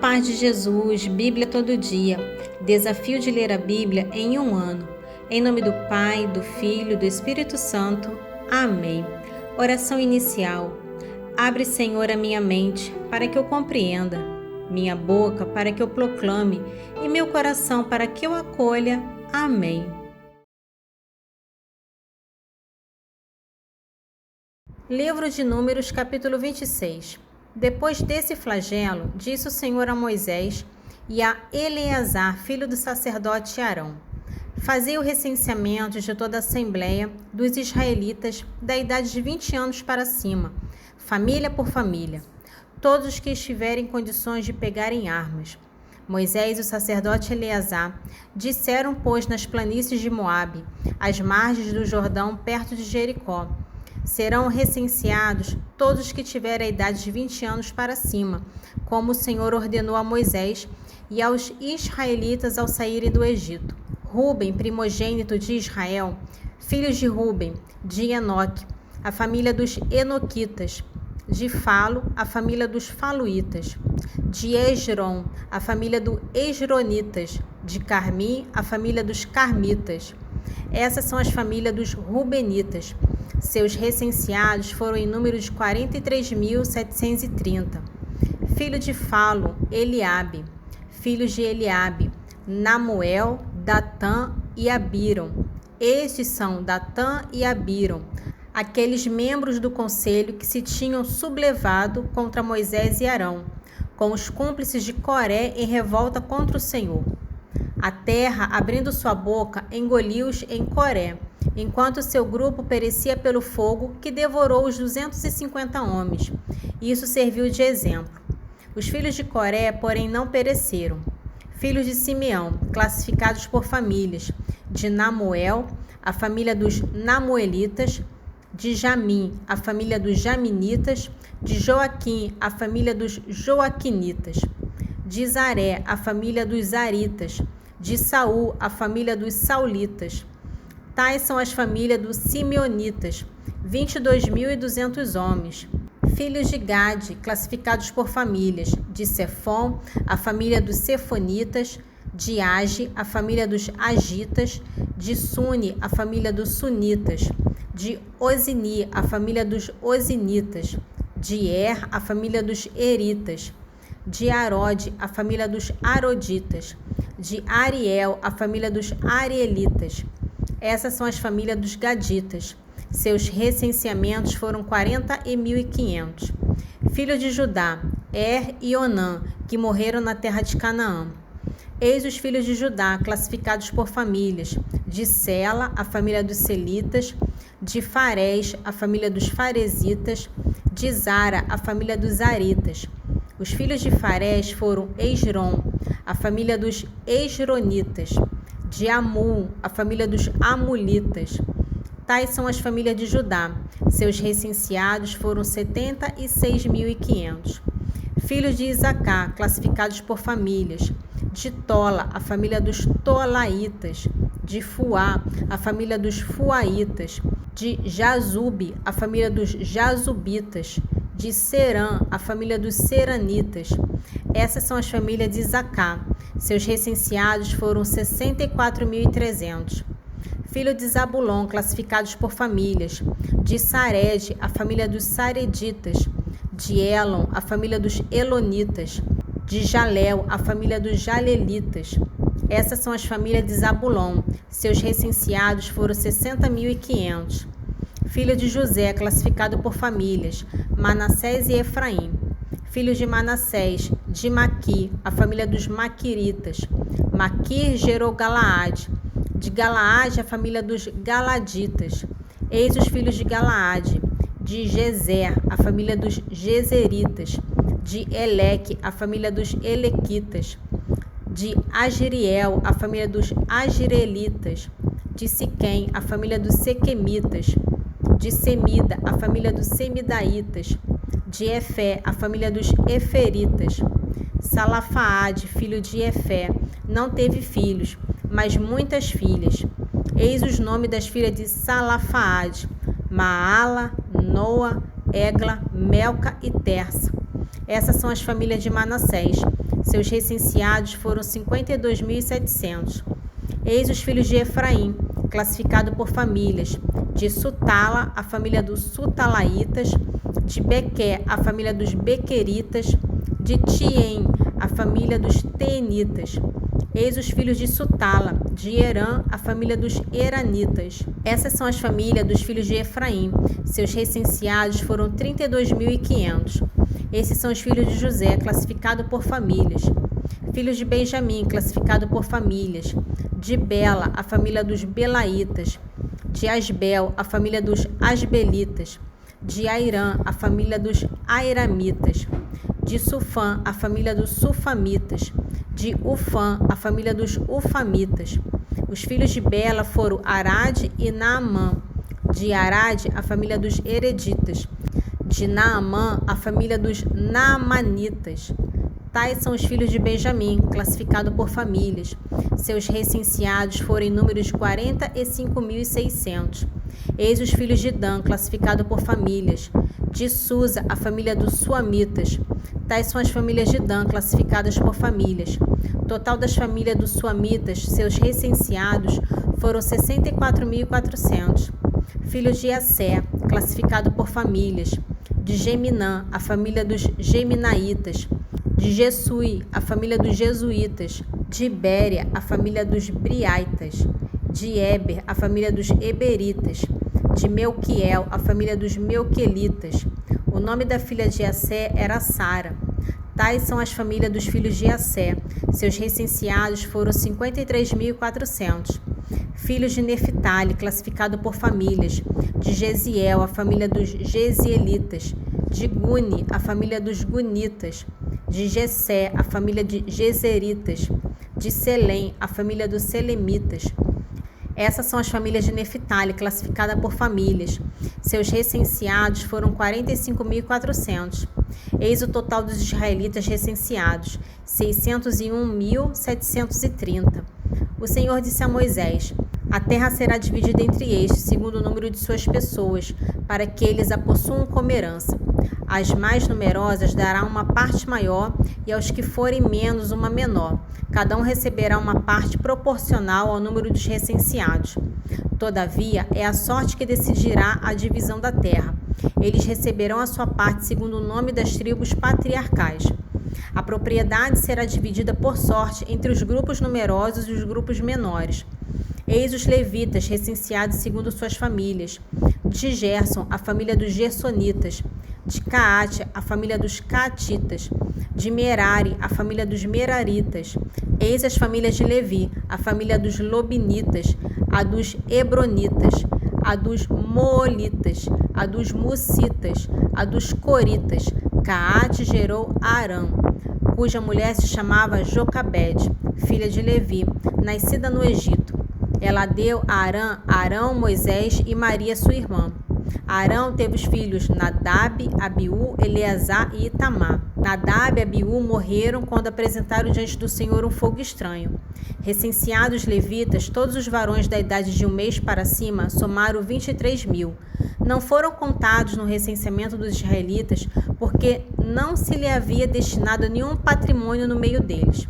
paz de Jesus, Bíblia todo dia. Desafio de ler a Bíblia em um ano. Em nome do Pai, do Filho e do Espírito Santo. Amém. Oração inicial. Abre, Senhor, a minha mente para que eu compreenda, minha boca para que eu proclame e meu coração para que eu acolha. Amém. Livro de Números, capítulo 26. Depois desse flagelo, disse o Senhor a Moisés e a Eleazar, filho do sacerdote Arão: Fazei o recenseamento de toda a assembleia dos israelitas da idade de 20 anos para cima, família por família, todos os que estiverem em condições de pegarem armas. Moisés e o sacerdote Eleazar disseram, pois, nas planícies de Moabe, às margens do Jordão, perto de Jericó: Serão recenseados todos os que tiverem a idade de 20 anos para cima, como o Senhor ordenou a Moisés e aos israelitas ao saírem do Egito. Ruben, primogênito de Israel, filhos de Ruben, de Enoque, a família dos Enoquitas; de Falo, a família dos Faluítas; de Esrom, a família dos Esronitas; de Carmi, a família dos Carmitas. Essas são as famílias dos Rubenitas. Seus recenseados foram em número de 43.730. Filho de Falo, Eliabe. Filhos de Eliabe, Namuel, Datã e Abiram. Estes são Datã e Abiram, aqueles membros do conselho que se tinham sublevado contra Moisés e Arão, com os cúmplices de Coré em revolta contra o Senhor. A terra, abrindo sua boca, engoliu-os em Coré, enquanto seu grupo perecia pelo fogo que devorou os 250 homens. Isso serviu de exemplo. Os filhos de Coré, porém, não pereceram. Filhos de Simeão, classificados por famílias: de Namuel, a família dos Namuelitas; de Jamim, a família dos Jaminitas; de Joaquim, a família dos Joaquinitas; de Zaré, a família dos Zaritas; de Saul, a família dos Saulitas. Tais são as famílias dos Simeonitas, 22.200 homens. Filhos de Gade, classificados por famílias: de Sefom, a família dos Sefonitas; de Age, a família dos Agitas; de Suni, a família dos Sunitas; de Ozini, a família dos Ozinitas; de Er, a família dos Eritas; de Arode, a família dos Aroditas; de Ariel, a família dos Arielitas. Essas são as famílias dos Gaditas. Seus recenseamentos foram 40.500. Filhos de Judá, Er e Onã, que morreram na terra de Canaã. Eis os filhos de Judá, classificados por famílias: de Sela, a família dos Selitas; de Farés, a família dos Faresitas; de Zara, a família dos Zaritas. Os filhos de Farés foram Esrom, a família dos Esronitas; de Amul, a família dos Amulitas. Tais são as famílias de Judá. Seus recenseados foram 76.500. Filhos de Isacar, classificados por famílias: de Tola, a família dos Tolaitas; de Fuá, a família dos Fuaitas; de Jazube, a família dos Jazubitas; de Serã, a família dos Seranitas. Essas são as famílias de Isacar. Seus recenseados foram 64.300. Filho de Zabulon, classificados por famílias: de Sarede, a família dos Sareditas; de Elon, a família dos Elonitas; de Jalel, a família dos Jalelitas. Essas são as famílias de Zabulon. Seus recenseados foram 60.500. Filho de José, classificado por famílias: Manassés e Efraim. Filhos de Manassés, de Maqui, a família dos Maquiritas. Maquir gerou Galaade. De Galaade, a família dos Galaditas. Eis os filhos de Galaade: de Gezer, a família dos Gezeritas; de Eleque, a família dos Elequitas; de Agiriel, a família dos Agirelitas; de Siquém, a família dos Sequemitas; de Semida, a família dos Semidaitas; de Efé, a família dos Eferitas. Salafaade, filho de Efé, não teve filhos, mas muitas filhas. Eis os nomes das filhas de Salafaade: Maala, Noa, Egla, Melca e Tersa. Essas são as famílias de Manassés. Seus recenseados foram 52.700. Eis os filhos de Efraim, classificado por famílias: de Sutala, a família dos Sutalaitas; de Bequer, a família dos Bequeritas; de Tiem, a família dos Teenitas. Eis os filhos de Sutala, de Herã, a família dos Heranitas. Essas são as famílias dos filhos de Efraim. Seus recenseados foram 32.500. Esses são os filhos de José, classificado por famílias. Filhos de Benjamim, classificado por famílias: de Bela, a família dos Belaitas; de Asbel, a família dos Asbelitas; de Airã, a família dos Airamitas; de Sufã, a família dos Sufamitas; de Ufã, a família dos Ufamitas. Os filhos de Bela foram Arade e Naamã; de Arade, a família dos Hereditas; de Naamã, a família dos Naamanitas. Tais são os filhos de Benjamim, classificado por famílias. Seus recenseados foram em número de 45.600. Eis os filhos de Dan, classificado por famílias: de Susa, a família dos Suamitas. Tais são as famílias de Dan, classificadas por famílias. Total das famílias dos Suamitas, seus recenseados foram 64.400. Filhos de Assé, classificado por famílias: de Geminã, a família dos Geminaitas; de Jesui, a família dos Jesuítas; de Béria, a família dos Briaitas; de Eber, a família dos Eberitas; de Melquiel, a família dos Melquelitas. O nome da filha de Assé era Sara. Tais são as famílias dos filhos de Assé. Seus recenseados foram 53.400. Filhos de Neftali, classificado por famílias: de Gesiel, a família dos Gesielitas; de Guni, a família dos Gunitas; de Gessé, a família de Geseritas; de Selém, a família dos Selemitas. Essas são as famílias de Neftali, classificadas por famílias. Seus recenseados foram 45.400. Eis o total dos israelitas recenseados: 601.730. O Senhor disse a Moisés: a terra será dividida entre estes, segundo o número de suas pessoas, para que eles a possuam como herança. Às mais numerosas dará uma parte maior, e aos que forem menos uma menor. Cada um receberá uma parte proporcional ao número dos recenseados. Todavia, é a sorte que decidirá a divisão da terra. Eles receberão a sua parte segundo o nome das tribos patriarcais. A propriedade será dividida por sorte entre os grupos numerosos e os grupos menores. Eis os levitas, recenseados segundo suas famílias: de Gerson, a família dos Gersonitas; de Caate, a família dos Caatitas; de Merari, a família dos Meraritas. Eis as famílias de Levi: a família dos Lobinitas, a dos Hebronitas, a dos Moolitas, a dos Mussitas, a dos Coritas. Caate gerou Arã, cuja mulher se chamava Jocabede, filha de Levi, nascida no Egito. Ela deu a Arão, Moisés e Maria, sua irmã. Arão teve os filhos Nadab, Abiú, Eleazar e Itamar. Nadab e Abiú morreram quando apresentaram diante do Senhor um fogo estranho. Recenseados levitas, todos os varões da idade de 1 mês para cima, somaram 23.000. Não foram contados no recenseamento dos israelitas, porque não se lhe havia destinado nenhum patrimônio no meio deles.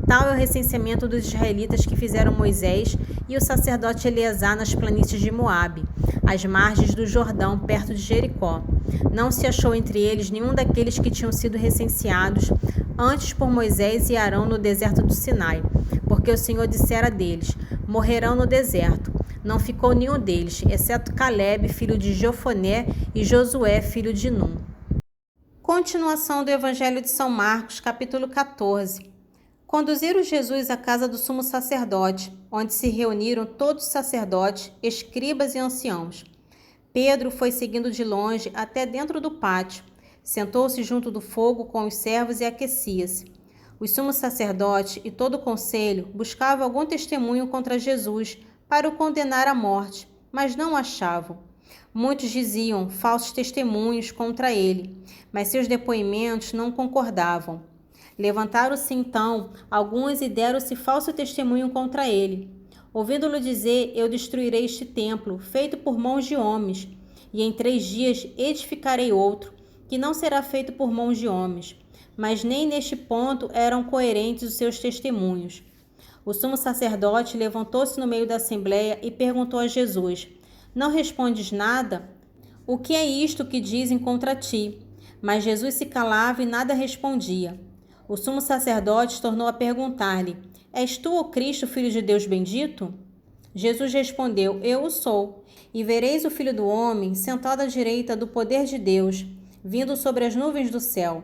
Tal é o recenseamento dos israelitas que fizeram Moisés e o sacerdote Eleazar nas planícies de Moabe, às margens do Jordão, perto de Jericó. Não se achou entre eles nenhum daqueles que tinham sido recenseados antes por Moisés e Arão no deserto do Sinai, porque o Senhor dissera deles: morrerão no deserto. Não ficou nenhum deles, exceto Calebe, filho de Jefoné, e Josué, filho de Num. Continuação do Evangelho de São Marcos, capítulo 14. Conduziram Jesus à casa do sumo sacerdote, onde se reuniram todos os sacerdotes, escribas e anciãos. Pedro foi seguindo de longe até dentro do pátio, sentou-se junto do fogo com os servos e aquecia-se. Os sumos sacerdotes e todo o conselho buscavam algum testemunho contra Jesus para o condenar à morte, mas não o achavam. Muitos diziam falsos testemunhos contra ele, mas seus depoimentos não concordavam. Levantaram-se então alguns e deram-se falso testemunho contra ele. Ouvindo-lo dizer: eu destruirei este templo, feito por mãos de homens, e em 3 dias edificarei outro, que não será feito por mãos de homens. mas nem neste ponto eram coerentes os seus testemunhos. O sumo sacerdote levantou-se no meio da assembleia e perguntou a Jesus: Não respondes nada? O que é isto que dizem contra ti? Mas Jesus se calava e nada respondia. O sumo sacerdote tornou a perguntar-lhe: És tu o Cristo, filho de Deus bendito? Jesus respondeu: Eu o sou. E vereis o Filho do Homem sentado à direita do poder de Deus, vindo sobre as nuvens do céu.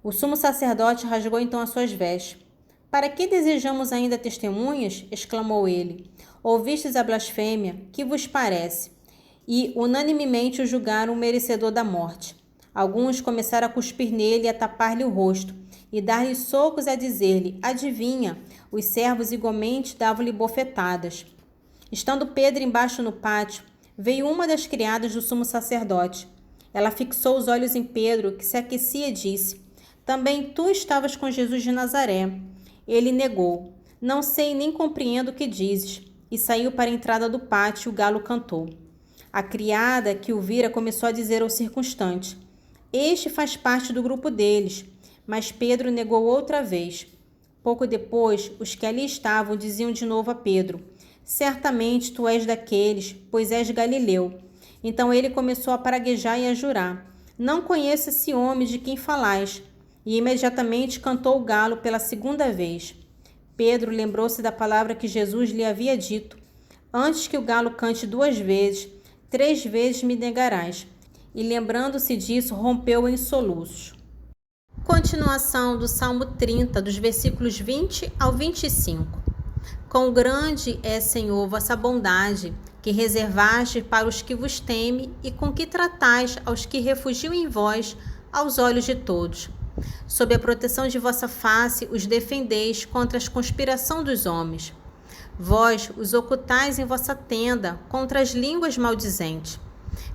O sumo sacerdote rasgou então as suas vestes. Para que desejamos ainda testemunhas? Exclamou ele. Ouvistes a blasfêmia? Que vos parece? E unanimemente o julgaram merecedor da morte. Alguns começaram a cuspir nele e a tapar-lhe o rosto, e dar-lhe socos e a dizer-lhe: Adivinha? Os servos igualmente davam-lhe bofetadas. Estando Pedro embaixo no pátio, veio uma das criadas do sumo sacerdote. Ela fixou os olhos em Pedro, que se aquecia, e disse: Também tu estavas com Jesus de Nazaré. Ele negou: Não sei nem compreendo o que dizes. E saiu para a entrada do pátio, e o galo cantou. A criada que o vira começou a dizer ao circunstante: Este faz parte do grupo deles. Mas Pedro negou outra vez. Pouco depois, os que ali estavam diziam de novo a Pedro: Certamente tu és daqueles, pois és galileu. Então ele começou a praguejar e a jurar: Não conheço esse homem de quem falais. E imediatamente cantou o galo pela segunda vez. Pedro lembrou-se da palavra que Jesus lhe havia dito: Antes que o galo cante 2 vezes, 3 vezes me negarás. E lembrando-se disso, rompeu em soluços. Continuação do Salmo 30, dos versículos 20 ao 25. Quão grande é, Senhor, vossa bondade, que reservaste para os que vos temem e com que tratais aos que refugiam em vós, aos olhos de todos. Sob a proteção de vossa face, os defendeis contra a conspiração dos homens. Vós os ocultais em vossa tenda contra as línguas maldizentes.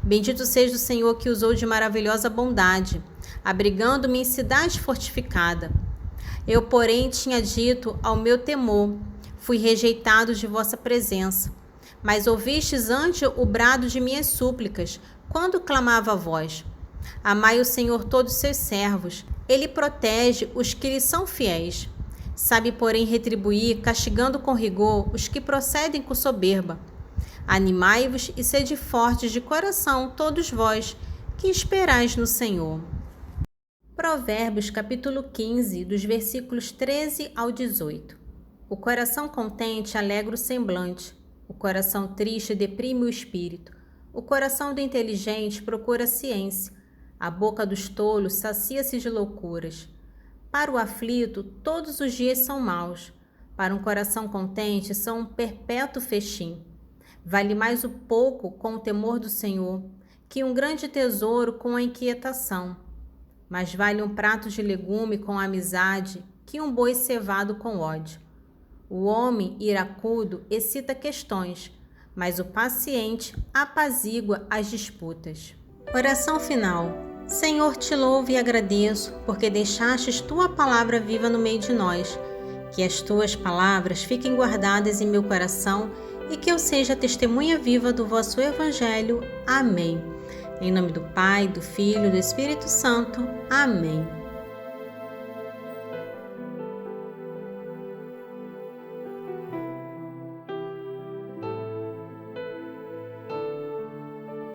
Bendito seja o Senhor que usou de maravilhosa bondade, abrigando-me em cidade fortificada. Eu, porém, tinha dito ao meu temor: fui rejeitado de vossa presença. Mas ouvistes antes o brado de minhas súplicas, quando clamava a vós. Amai o Senhor todos os seus servos. Ele protege os que lhe são fiéis. Sabe, porém, retribuir, castigando com rigor os que procedem com soberba. Animai-vos e sede fortes de coração, todos vós, que esperais no Senhor. Provérbios, capítulo 15, dos versículos 13 ao 18. O coração contente alegra o semblante. O coração triste deprime o espírito. O coração do inteligente procura a ciência. A boca dos tolos sacia-se de loucuras. Para o aflito, todos os dias são maus. Para um coração contente, são um perpétuo festim. Vale mais o pouco com o temor do Senhor, que um grande tesouro com a inquietação. Mas vale um prato de legume com amizade, que um boi cevado com ódio. O homem iracudo excita questões, mas o paciente apazigua as disputas. Oração final. Senhor, te louvo e agradeço, porque deixastes tua palavra viva no meio de nós. Que as tuas palavras fiquem guardadas em meu coração e que eu seja testemunha viva do vosso Evangelho. Amém. Em nome do Pai, do Filho e do Espírito Santo. Amém.